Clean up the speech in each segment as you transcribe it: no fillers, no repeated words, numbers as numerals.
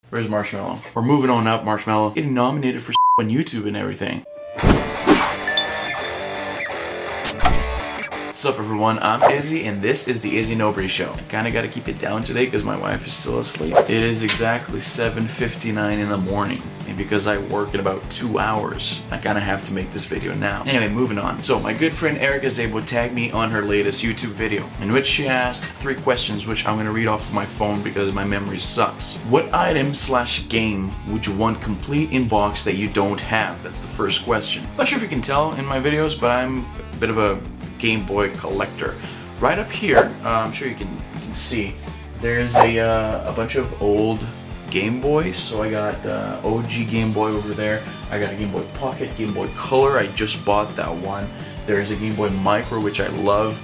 Where's Marshmallow? We're moving on up, Marshmallow. Getting nominated for on YouTube and everything. What's up everyone, I'm Izzy and this is the Izzy Nobry Show. I kinda gotta keep it down today because my wife is still asleep. It is exactly 7:59 in the morning. And because I work in about 2 hours, I kinda have to make this video now. Anyway, moving on. So my good friend Erika Szabo tagged me on her latest YouTube video, in which she asked 3 questions, which I'm gonna read off of my phone because my memory sucks. What item/game would you want complete in box that you don't have? That's the first question. Not sure if you can tell in my videos, but I'm a bit of a Game Boy collector. Right up here, I'm sure you can see, there's a bunch of old Game Boys. So I got the OG Game Boy over there. I got a Game Boy Pocket, Game Boy Color. I just bought that one. There's a Game Boy Micro, which I love.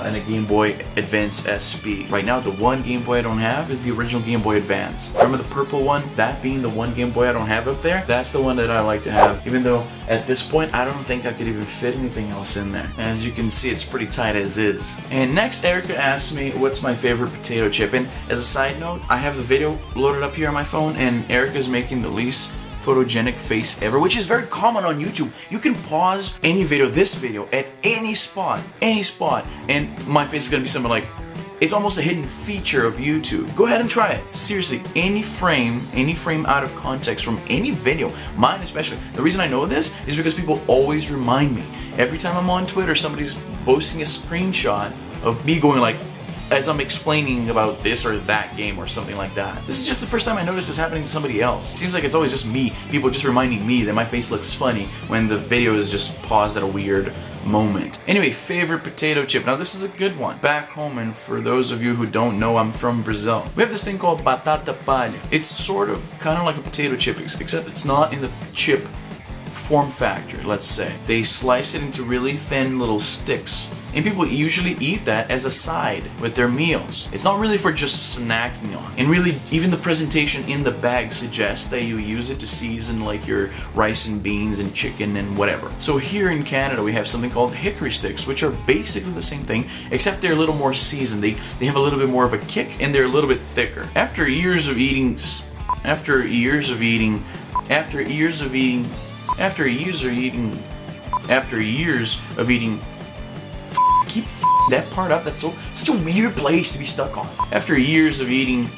And a Game Boy Advance SP. Right now, the one Game Boy I don't have is the original Game Boy Advance. Remember the purple one? That being the one Game Boy I don't have up there? That's the one that I like to have, even though at this point, I don't think I could even fit anything else in there. As you can see, it's pretty tight as is. And next, Erika asked me what's my favorite potato chip. And as a side note, I have the video loaded up here on my phone, and Erika's making the least photogenic face ever, which is very common on YouTube. You can pause any video, this video, at any spot, and my face is gonna be something like, it's almost a hidden feature of YouTube. Go ahead and try it. Seriously, any frame out of context from any video, mine especially. The reason I know this is because people always remind me. Every time I'm on Twitter, somebody's posting a screenshot of me going like, as I'm explaining about this or that game or something like that. This is just the first time I noticed this happening to somebody else. It seems like it's always just me, people just reminding me that my face looks funny when the video is just paused at a weird moment. Anyway, favorite potato chip. Now this is a good one. Back home, and for those of you who don't know, I'm from Brazil. We have this thing called batata palha. It's sort of kind of like a potato chip, except it's not in the chip form factor, let's say. They slice it into really thin little sticks. And people usually eat that as a side with their meals. It's not really for just snacking on. And really, even the presentation in the bag suggests that you use it to season like your rice and beans and chicken and whatever. So here in Canada, we have something called hickory sticks, which are basically the same thing, except they're a little more seasoned. They have a little bit more of a kick, and they're a little bit thicker. After years of eating keep that part up. That's such a weird place to be stuck on. After years of eating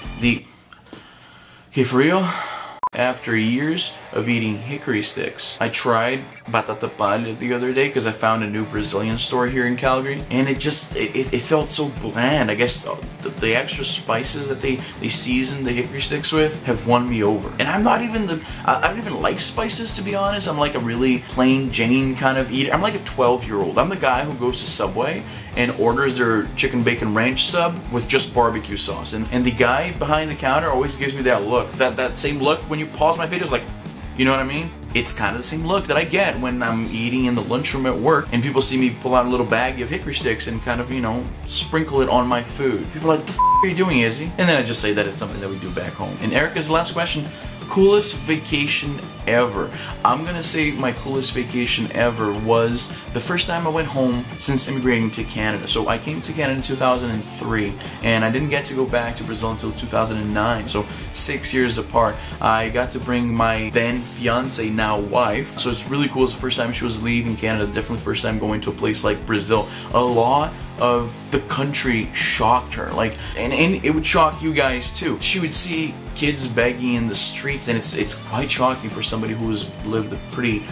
After years of eating hickory sticks, I tried batata palha the other day because I found a new Brazilian store here in Calgary, and it felt so bland. I guess the extra spices that they season the hickory sticks with have won me over. And I'm not even I don't even like spices, to be honest. I'm like a really plain Jane kind of eater. I'm like a 12-year-old. I'm the guy who goes to Subway and orders their chicken bacon ranch sub with just barbecue sauce. And the guy behind the counter always gives me that look. That same look when you pause my videos, like, you know what I mean? It's kind of the same look that I get when I'm eating in the lunchroom at work and people see me pull out a little bag of hickory sticks and kind of, you know, sprinkle it on my food. People are like, what the f are you doing, Izzy? And then I just say that it's something that we do back home. And Erika's last question, coolest vacation ever. I'm gonna say my coolest vacation ever was the first time I went home since immigrating to Canada. So I came to Canada in 2003 and I didn't get to go back to Brazil until 2009, so 6 years apart. I got to bring my then fiance, now wife, so it's really cool. It's the first time she was leaving Canada, definitely first time going to a place like Brazil. A lot of the country shocked her, like, and it would shock you guys too. She would see kids begging in the streets, and it's quite shocking for somebody who's lived a pretty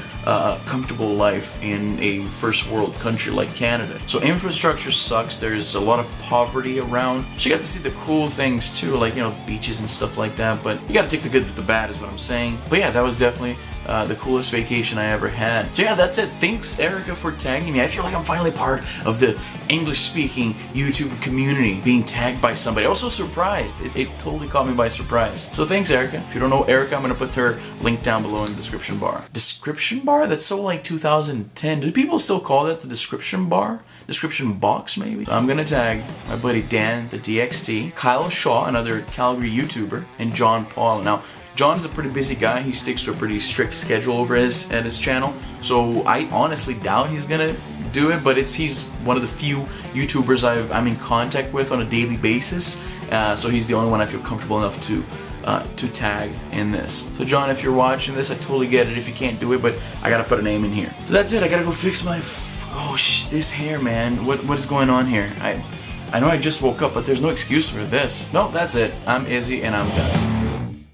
comfortable life in a first world country like Canada. So infrastructure sucks. There's a lot of poverty around. She got to see the cool things too, like, you know, beaches and stuff like that, but you gotta take the good with the bad is what I'm saying. But yeah, that was definitely the coolest vacation I ever had. So yeah, that's it. Thanks, Erika, for tagging me. I feel like I'm finally part of the English-speaking YouTube community, being tagged by somebody. I was so surprised. It totally caught me by surprise. So thanks, Erika. If you don't know Erika, I'm gonna put her link down below in the description bar. Description bar? That's so like 2010. Do people still call that the description bar? Description box, maybe? So I'm gonna tag my buddy Dan, TheDXT, Kyle Shaw, another Calgary YouTuber, and Jon Paula. Now, John is a pretty busy guy. He sticks to a pretty strict schedule over at his channel, so I honestly doubt he's gonna do it, but he's one of the few YouTubers I'm in contact with on a daily basis, so he's the only one I feel comfortable enough to to tag in this. So John, if you're watching this, I totally get it if you can't do it, but I gotta put a name in here. So that's it. I gotta go fix my this hair, man. What is going on here? I know I just woke up, but there's no excuse for this. No, that's it. I'm Izzy and I'm done.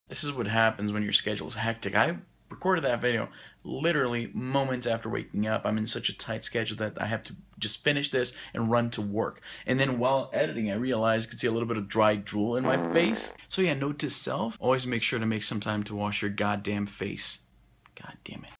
This is what happens when your schedule is hectic. I recorded that video literally moments after waking up. I'm in such a tight schedule that I have to just finish this and run to work. And then while editing, I realized you can see a little bit of dry drool in my face. So yeah, note to self, always make sure to make some time to wash your goddamn face. God damn it.